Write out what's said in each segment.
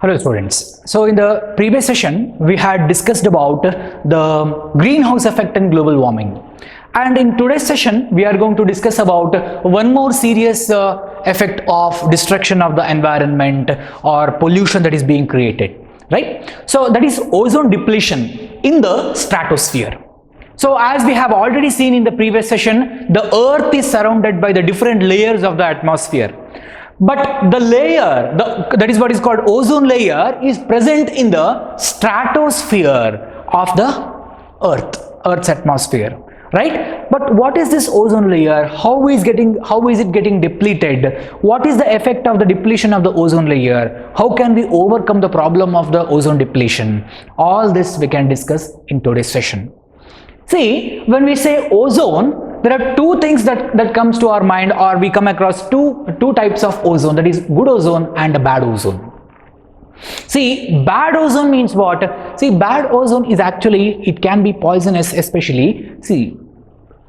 Hello students. So in the previous session we had discussed about the greenhouse effect and global warming, and in today's session we are going to discuss about one more serious effect of destruction of the environment or pollution that is being created, right? So that is ozone depletion in the stratosphere. So as we have already seen in the previous session, the earth is surrounded by the different layers of the atmosphere. But the layer, that is what is called ozone layer, is present in the stratosphere of the Earth's atmosphere, right? But what is this ozone layer? How is it getting depleted? What is the effect of the depletion of the ozone layer? How can we overcome the problem of the ozone depletion? All this we can discuss in today's session. See, when we say ozone, there are two things that comes to our mind, or we come across two types of ozone, that is good ozone and bad ozone. See, bad ozone means what? See, bad ozone is actually, it can be poisonous, especially. See,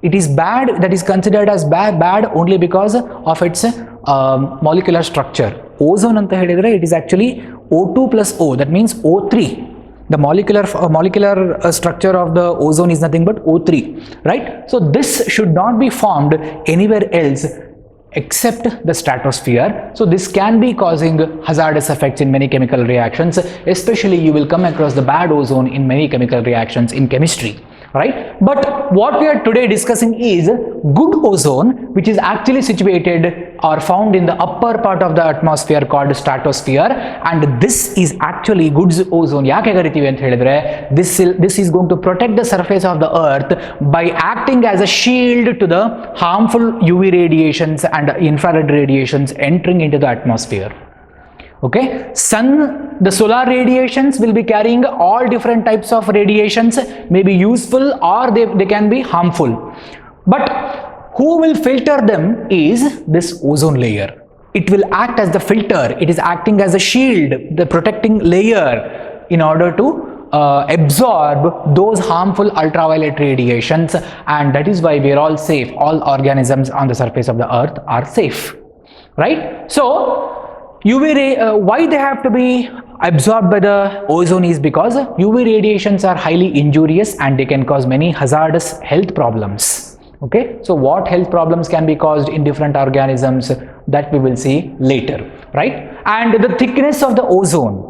it is bad, that is considered as bad only because of its molecular structure. Ozone anta helidre, it is actually O2 plus O, that means O3. The molecular structure of the ozone is nothing but O3, right? So this should not be formed anywhere else except the stratosphere. So this can be causing hazardous effects in many chemical reactions, especially you will come across the bad ozone in many chemical reactions in chemistry, right? But what we are today discussing is good ozone, which is actually situated or found in the upper part of the atmosphere called stratosphere, and this is actually good ozone. This is going to protect the surface of the earth by acting as a shield to the harmful UV radiations and infrared radiations entering into the atmosphere. Okay, the solar radiations will be carrying all different types of radiations, may be useful or they can be harmful. But who will filter them is this ozone layer. It will act as the filter. It is acting as a shield, the protecting layer, in order to absorb those harmful ultraviolet radiations, and that is why we are all safe. All organisms on the surface of the earth are safe, right? So UV ray, why they have to be absorbed by the ozone is because UV radiations are highly injurious and they can cause many hazardous health problems. Okay, so what health problems can be caused in different organisms, that we will see later, right? And the thickness of the ozone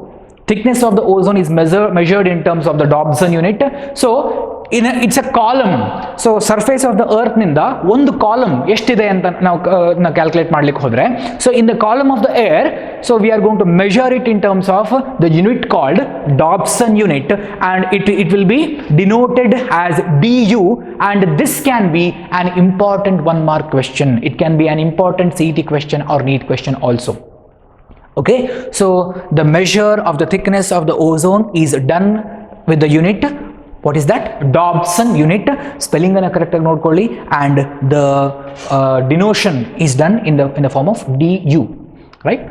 is measured in terms of the Dobson unit. So it's a column. So surface of the earth ninda one column eshide anta now calculate madlik hodre. So in the column of the air, so we are going to measure it in terms of the unit called Dobson unit, and it will be denoted as du, and this can be an important 1 mark question. It can be an important CET question or NEET question also. Okay, so the measure of the thickness of the ozone is done with the unit. What is that? Dobson unit. Spelling and correct note, and the denotation is done in the form of du, right?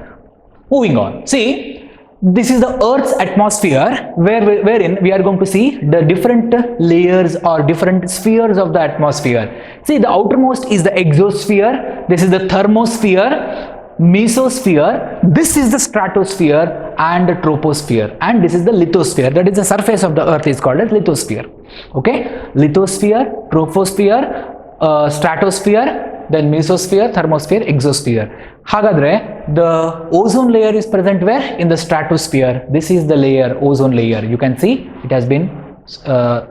Moving on. See, this is the Earth's atmosphere, wherein we are going to see the different layers or different spheres of the atmosphere. See, the outermost is the exosphere. This is the thermosphere, mesosphere, this is the stratosphere and the troposphere, and this is the lithosphere. That is the surface of the earth is called as lithosphere. Okay, lithosphere, troposphere, stratosphere, then mesosphere, thermosphere, exosphere. Hagadre, the ozone layer is present where? In the stratosphere. This is the layer, ozone layer. You can see it has been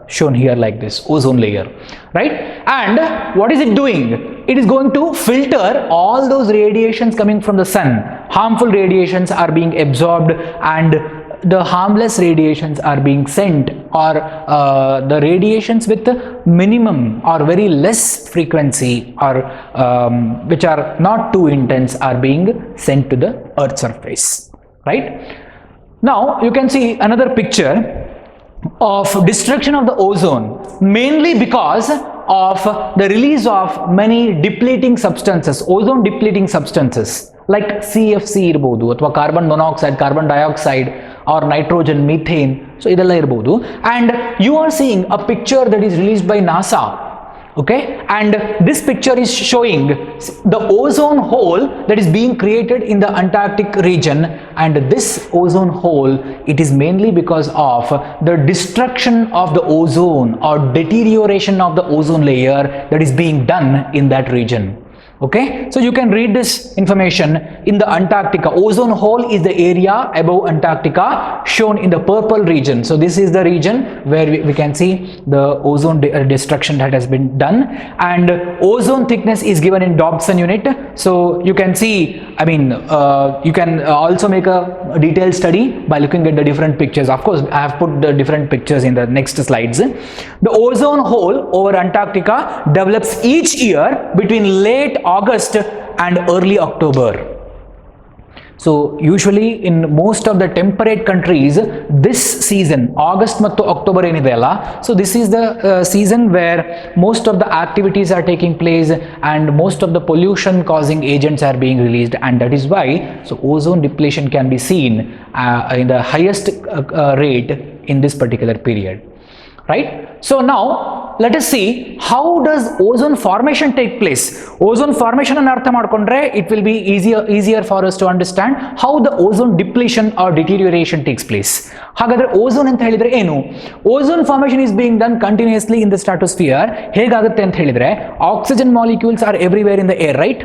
shown here like this, ozone layer, right? And what is it doing? It is going to filter all those radiations coming from the sun. Harmful radiations are being absorbed and the harmless radiations are being sent, or the radiations with minimum or very less frequency, or which are not too intense, are being sent to the earth's surface, right? Now you can see another picture of destruction of the ozone, mainly because of the release of many depleting substances, ozone depleting substances like CFC irbodu, ಅಥವಾ carbon monoxide, carbon dioxide, or nitrogen, methane. So idella irbodu, and you are seeing a picture that is released by NASA Okay, and this picture is showing the ozone hole that is being created in the Antarctic region, and this ozone hole, it is mainly because of the destruction of the ozone or deterioration of the ozone layer that is being done in that region. Okay, so you can read this information in the Antarctica. Ozone hole is the area above Antarctica shown in the purple region. So this is the region where we can see the ozone destruction that has been done, and ozone thickness is given in Dobson unit. So you can see, I mean, you can also make a detailed study by looking at the different pictures. Of course, I have put the different pictures in the next slides. The ozone hole over Antarctica develops each year between late August and early October. So usually in most of the temperate countries, this season, August ಮತ್ತು October ಏನಿದೆ ಅಲ್ಲ, so this is the season where most of the activities are taking place and most of the pollution causing agents are being released, and that is why so ozone depletion can be seen in the highest rate in this particular period. Right? So now let us see how does ozone formation take place. Ozone formation and artha madkondre it will be easier for us to understand how the ozone depletion or deterioration takes place. Hagadre ozone anta helidre enu? Ozone formation is being done continuously in the stratosphere. Hegagutte anta helidre oxygen molecules are everywhere in the air, right?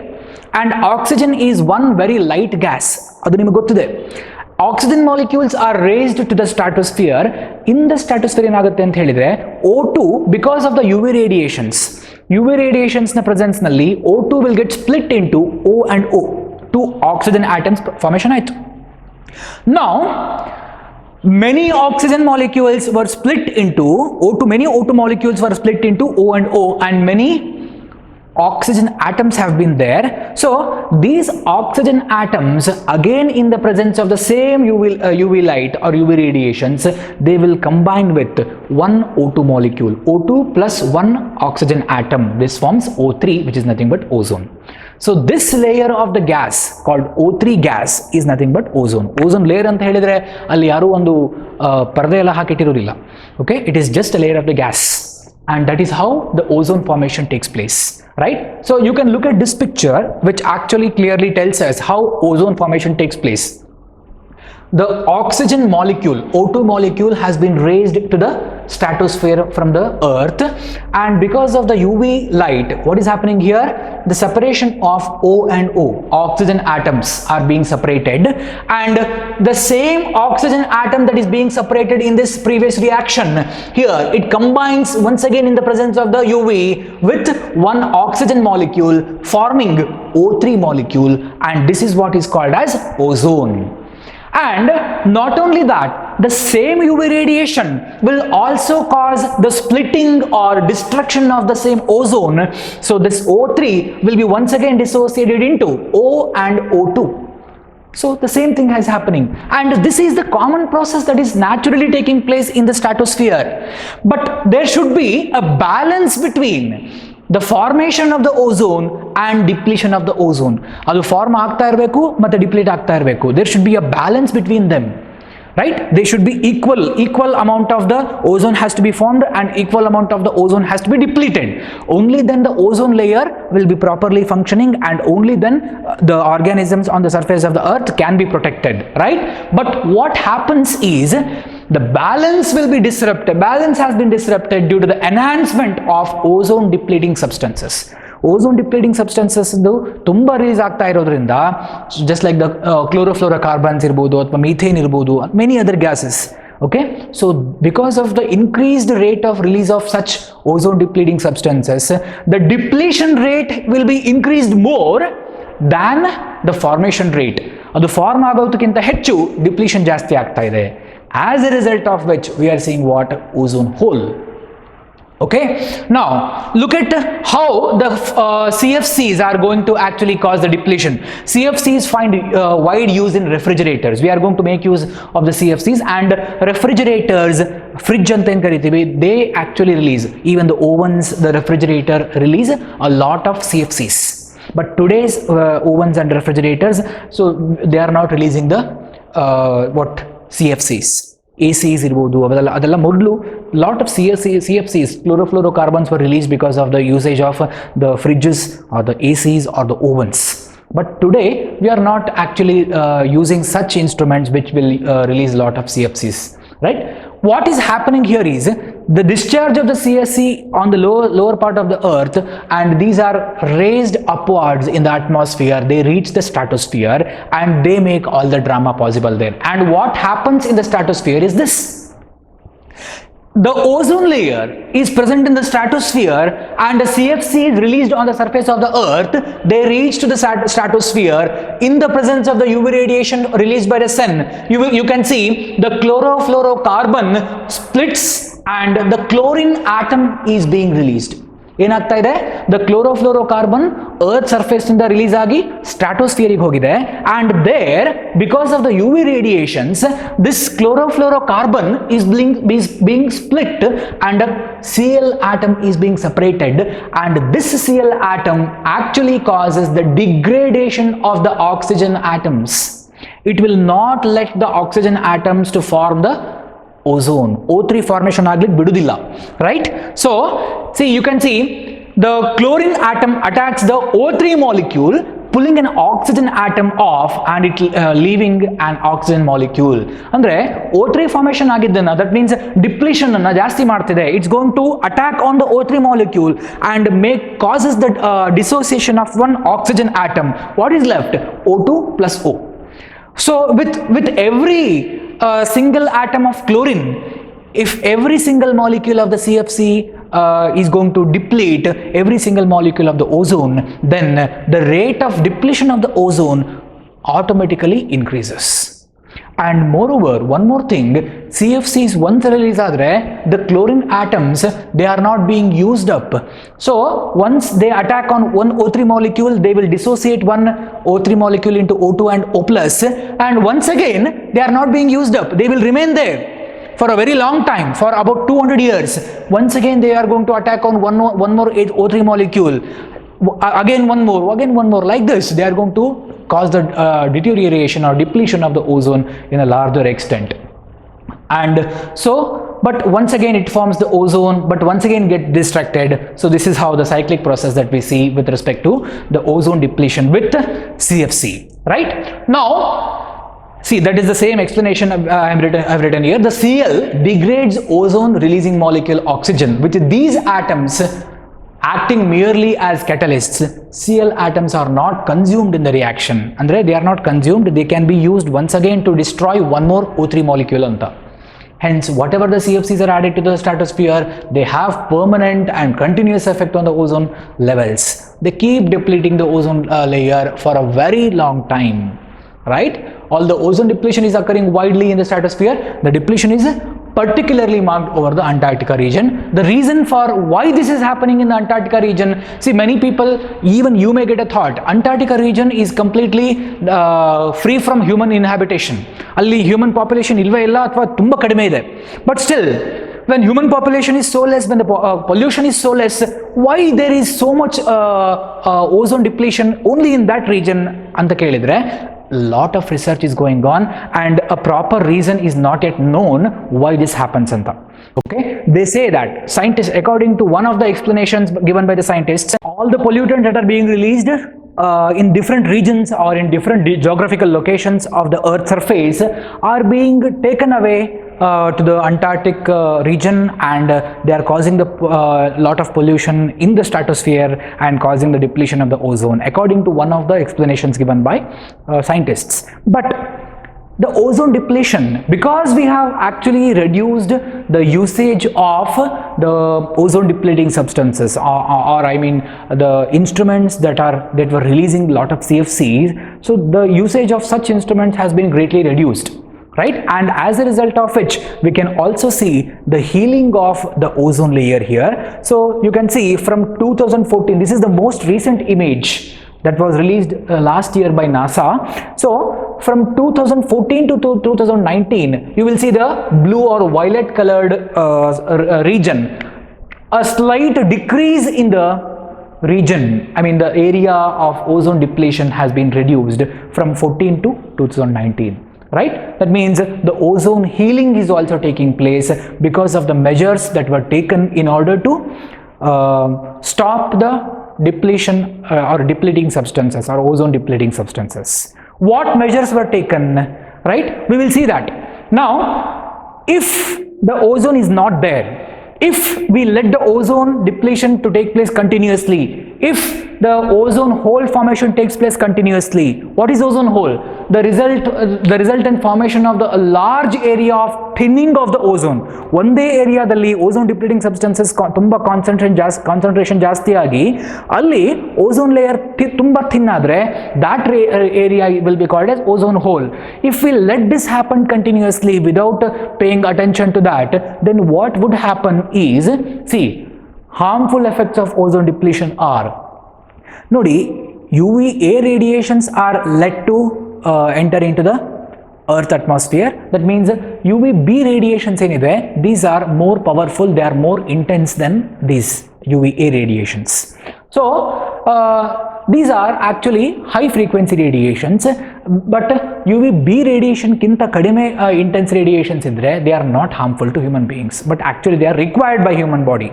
And oxygen is one very light gas. Adu niಮಗೆ ಗೊತ್ತಿದೆ. Oxygen molecules are raised to the stratosphere. In the stratosphere ಏನಾಗುತ್ತೆ ಅಂತ ಹೇಳಿದ್ರೆ O2, because of the UV radiations na presence nalli O2 will get split into O and O, two oxygen atoms formation ಆಯ್ತು. Now many oxygen molecules were split into O2, many O2 molecules were split into O and O, and many oxygen atoms have been there. So these oxygen atoms, again in the presence of the same UV light or UV radiations, they will combine with one O2 molecule, O2 plus one oxygen atom. This forms O3, which is nothing but ozone. So this layer of the gas called O3 gas is nothing but ozone. Ozone layer anta helidre alli yaru ondu parde ella hakittirudilla. Okay, it is just a layer of the gas, and that is how the ozone formation takes place, right? So you can look at this picture, which actually clearly tells us how ozone formation takes place. The oxygen molecule, O2 molecule, has been raised to the stratosphere from the earth, and because of the UV light, what is happening here? The separation of O and O, oxygen atoms, are being separated, and the same oxygen atom that is being separated in this previous reaction, here it combines once again in the presence of the UV with one oxygen molecule, forming O3 molecule, and this is what is called as ozone. And not only that, the same UV radiation will also cause the splitting or destruction of the same ozone. So this O3 will be once again dissociated into O and O2. So the same thing is happening, and this is the common process that is naturally taking place in the stratosphere. But there should be a balance between the formation of the ozone and depletion of the ozone. Adu form aagta irbeku matte deplete aagta irbeku. There should be a balance between them, right? They should be equal amount of the ozone has to be formed and equal amount of the ozone has to be depleted. Only then the ozone layer will be properly functioning, and only then the organisms on the surface of the earth can be protected, right? But what happens is the balance will be disrupted. Balance has been disrupted due to the enhancement of ozone depleting substances. Ozone depleting substances ತುಂಬಾ release ಆಗ್ತಾ ಇರೋದ್ರಿಂದ, just like the chlorofluorocarbons ಇರಬಹುದು ಅಥವಾ methane ಇರಬಹುದು, many other gases. Okay, so because of the increased rate of release of such ozone depleting substances, the depletion rate will be increased more than the formation rate. ಅದು form ಆಗೋದಕ್ಕಿಂತ ಹೆಚ್ಚು depletion ಜಾಸ್ತಿ ಆಗ್ತಾ ಇದೆ. As a result of which we are seeing what? Ozone hole. Okay, now look at how the CFCs are going to actually cause the depletion. CFCs find wide use in refrigerators. We are going to make use of the CFCs, and refrigerators, fridge anta en karitivi, they actually release, even the ovens, the refrigerator release a lot of CFCs. But today's ovens and refrigerators, so they are not releasing the CFCs. ACs ಇರ್ಬೋದು ಅದೆಲ್ಲ ಮೊದಲು lot of CFCs chlorofluorocarbons were released because of the usage of the fridges or the ACs or the ovens. But today we are not actually using such instruments which will release a lot of CFCs, right? What is happening here is the discharge of the CFC on the lower part of the earth, and these are raised upwards in the atmosphere. They reach the stratosphere and they make all the drama possible there. And what happens in the stratosphere is this: the ozone layer is present in the stratosphere, and the CFC is released on the surface of the earth. They reach to the stratosphere in the presence of the UV radiation released by the sun. You can see the chlorofluorocarbon splits and the chlorine atom is being released. ಏನಾಗ್ತಾ ಇದೆ, the chlorofluorocarbon earth surface ಇಂದ release ಆಗಿ ಸ್ಟ್ರಾಟೋಸ್ಫಿಯರಿಗೆ ಹೋಗಿದೆ, and there because of the UV radiations this chlorofluorocarbon is being split and a Cl atom is being separated, and this Cl atom actually causes the degradation of the oxygen atoms. It will not let the oxygen atoms to form the ozone. O3 formation ಆಗ್ಲಿಕ್ಕೆ ಬಿಡುವುದಿಲ್ಲ, right? So see, you can see the chlorine atom attacks the O3 molecule, pulling an oxygen atom off and it leaving an oxygen molecule. ಅಂದ್ರೆ O3 formation ಆಗಿದ್ದನ್ನ, that means depletion ಅನ್ನ ಜಾಸ್ತಿ ಮಾಡ್ತಿದೆ. It's going to attack on the O3 molecule and causes the dissociation of one oxygen atom. What is left? O2 plus O. So with every single atom of chlorine, if every single molecule of the CFC is going to deplete every single molecule of the ozone, then the rate of depletion of the ozone automatically increases. And moreover, one more thing, CFCs once release adre, the chlorine atoms, they are not being used up. So once they attack on one O3 molecule, they will dissociate one O3 molecule into O2 and O+, and once again they are not being used up. They will remain there for a very long time, for about 200 years. Once again they are going to attack on one more O3 molecule, again one more, like this they are going to cause the deterioration or depletion of the ozone in a larger extent. And so, but once again it forms the ozone, but once again get distracted. So this is how the cyclic process that we see with respect to the ozone depletion with CFC, right? Now see, that is the same explanation I've written here. The Cl degrades ozone releasing molecule oxygen. With these atoms acting merely as catalysts, Cl atoms are not consumed in the reaction. Andre they are not consumed, they can be used once again to destroy one more O3 molecule anta. Hence, whatever the CFCs are added to the stratosphere, they have permanent and continuous effect on the ozone levels. They keep depleting the ozone layer for a very long time, right? All the ozone depletion is occurring widely in the stratosphere. The depletion is particularly marked over the Antarctica region. The reason for why this is happening in the Antarctica region, see, many people, even you may get a thought, Antarctica region is completely free from human inhabitation. Alli human population ilve illa athwa tumba kadime ide. But still, when human population is so less, when the pollution is so less, why there is so much ozone depletion only in that region anta kelidre, lot of research is going on and a proper reason is not yet known why this happens anta. Okay, they say that scientists, according to one of the explanations given by the scientists, all the pollutants that are being released in different regions or in different geographical locations of the earth's surface are being taken away to the Antarctic region, and they are causing the lot of pollution in the stratosphere and causing the depletion of the ozone, according to one of the explanations given by scientists. But the ozone depletion, because we have actually reduced the usage of the ozone depleting substances, or I mean the instruments that were releasing a lot of CFCs, so the usage of such instruments has been greatly reduced, right? And as a result of which, we can also see the healing of the ozone layer here. So you can see from 2014, this is the most recent image that was released last year by NASA. So from 2014 to 2019, you will see the blue or violet colored region, a slight decrease in the region, I mean the area of ozone depletion has been reduced from 14 to 2019. right? That means the ozone healing is also taking place because of the measures that were taken in order to stop the depletion or depleting substances or ozone depleting substances. What measures were taken, right? We will see that. Now, if the ozone is not there, if we let the ozone depletion to take place continuously, if the ozone hole formation takes place continuously, what is ozone hole? The resultant formation of the large area of thinning of the ozone. ಒಂದೇ ಏರಿಯಾದಲ್ಲಿ ozone depleting substances ತುಂಬಾ concentration ಜಾಸ್ತಿ ಆಗಿ ಅಲ್ಲಿ ozone layer ತುಂಬಾ thin ಆದ್ರೆ that area will be called as ozone hole. If we let this happen continuously without paying attention to that, then what would happen is, see, harmful effects of ozone depletion are, ನೋಡಿ, UVA radiations are let to enter into the earth atmosphere. That means UVB radiations ಏನಿದೆ, these are more powerful, they are more intense than these UVA radiations. So these are actually high frequency radiations, but UVB radiation kinta kadime intense radiations idre, they are not harmful to human beings, but actually they are required by human body,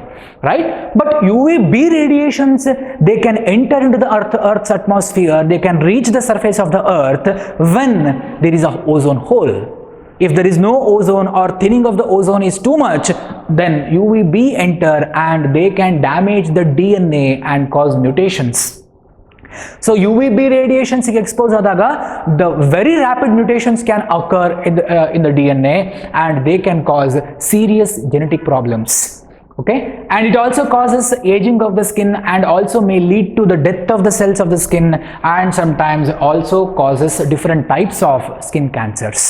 right? But UVB radiations, they can enter into the earth's atmosphere, they can reach the surface of the earth when there is a ozone hole. If there is no ozone or thinning of the ozone is too much, then UVB enter and they can damage the DNA and cause mutations. So UVB radiations expose adaga, the very rapid mutations can occur in the DNA and they can cause serious genetic problems. Okay, and it also causes aging of the skin and also may lead to the death of the cells of the skin, and sometimes also causes different types of skin cancers.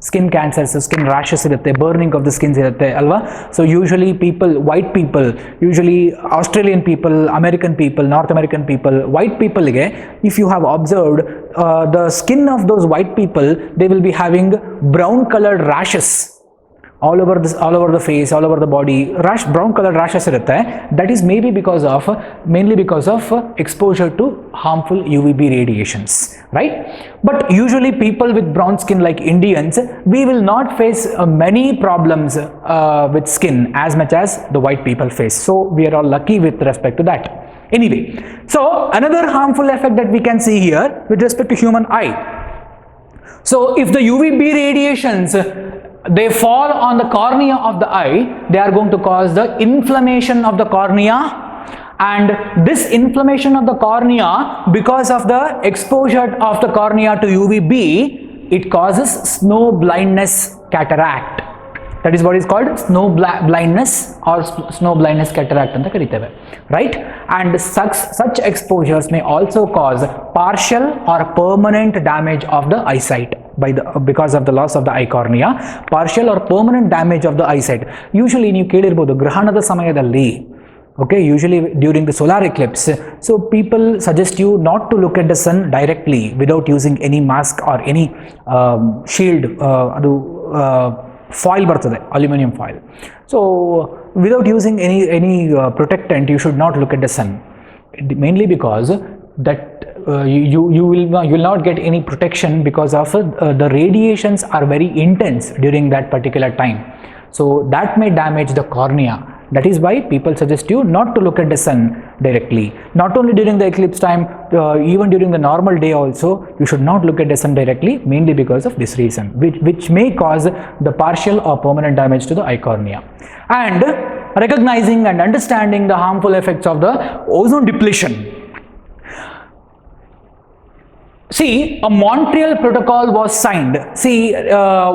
Skin cancers, skin rashes irutte, burning of the skins irutte alva. So usually people, white people, usually Australian people, American people, North American people, white people ge, if you have observed the skin of those white people, they will be having brown colored rashes all over the face, all over the body, brown colored rashes irutte. That is mainly because of exposure to harmful UVB radiations, right? But usually people with brown skin like Indians, we will not face many problems with skin as much as the white people face. So we are all lucky with respect to that. Anyway, so another harmful effect that we can see here with respect to human eye. So if the UVB radiations, they fall on the cornea of the eye, they are going to cause the inflammation of the cornea, and this inflammation of the cornea, because of the exposure of the cornea to UVB, it causes snow blindness cataract. That is what is called snow blindness or snow blindness cataract anta kariteve, right? And such exposures may also cause partial or permanent damage of the eyesight because of the loss of the eye cornea, partial or permanent damage of the eyesight. Usually ನೀವು ಕೇಳಿರಬಹುದು ಗ್ರಹಣದ ಸಮಯದಲ್ಲಿ, okay, usually during the solar eclipse, so people suggest you not to look at the sun directly without using any mask or any shield, adu foil ಬರ್ತದೆ, aluminum foil. So without using any protectant, you should not look at the sun, mainly because that you will not get any protection because of the radiations are very intense during that particular time. So that may damage the cornea. That is why people suggest you not to look at the sun directly. Not only during the eclipse time, even during the normal day also, you should not look at the sun directly, mainly because of this reason, which may cause the partial or permanent damage to the eye cornea. And recognizing and understanding the harmful effects of the ozone depletion. See, a Montreal Protocol was signed. See,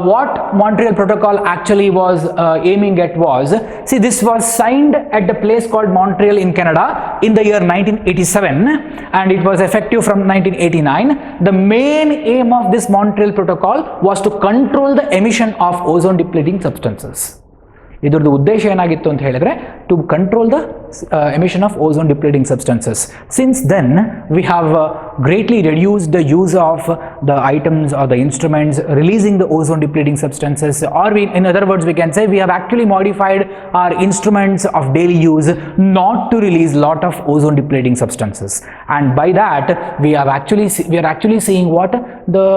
what Montreal Protocol actually was aiming at was, see, this was signed at the place called Montreal in Canada in the year 1987, and it was effective from 1989. The main aim of this Montreal Protocol was to control the emission of ozone depleting substances. ಇದರದ್ದು ಉದ್ದೇಶ ಏನಾಗಿತ್ತು ಅಂತ ಹೇಳಿದ್ರೆ, to control the emission of ozone depleting substances. Since then, we have greatly reduced the use of the items or the instruments releasing the ozone depleting substances, or in other words, we can say we have actually modified our instruments of daily use not to release lot of ozone depleting substances. And by that, we are actually seeing what the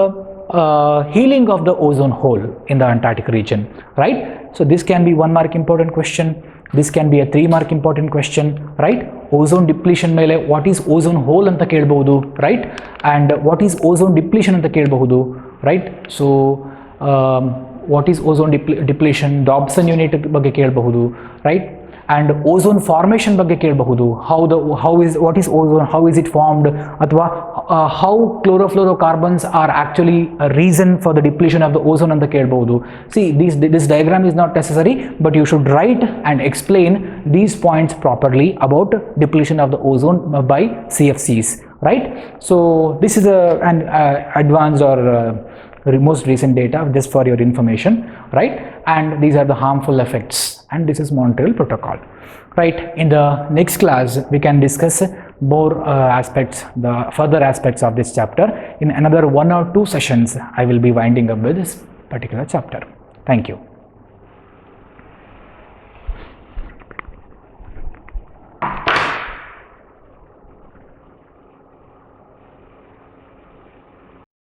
healing of the ozone hole in the Antarctic region, right? So this can be 1 mark important question. This can be a 3 mark important question, right? Ozone depletion ಮೇಲೆ what is ozone hole ಅಂತ ಕೇಳಬಹುದು, right? And what is ozone depletion ಅಂತ ಕೇಳಬಹುದು, right? So what is ozone depletion, Dobson unit ಬಗ್ಗೆ ಕೇಳಬಹುದು, right? And ozone formation ಬಗ್ಗೆ ಕೇಳಬಹುದು, what is ozone, how is it formed, ಅಥವಾ how chlorofluorocarbons are actually a reason for the depletion of the ozone ಅಂತ ಕೇಳಬಹುದು. See, this diagram is not necessary, but you should write and explain these points properly about depletion of the ozone by CFCs, right? So this is an advanced or most recent data just for your information, right? And these are the harmful effects, and this is Montreal Protocol, right? In the next class we can discuss more aspects, the further aspects of this chapter. In another 1 or 2 sessions I will be winding up with this particular chapter. Thank you.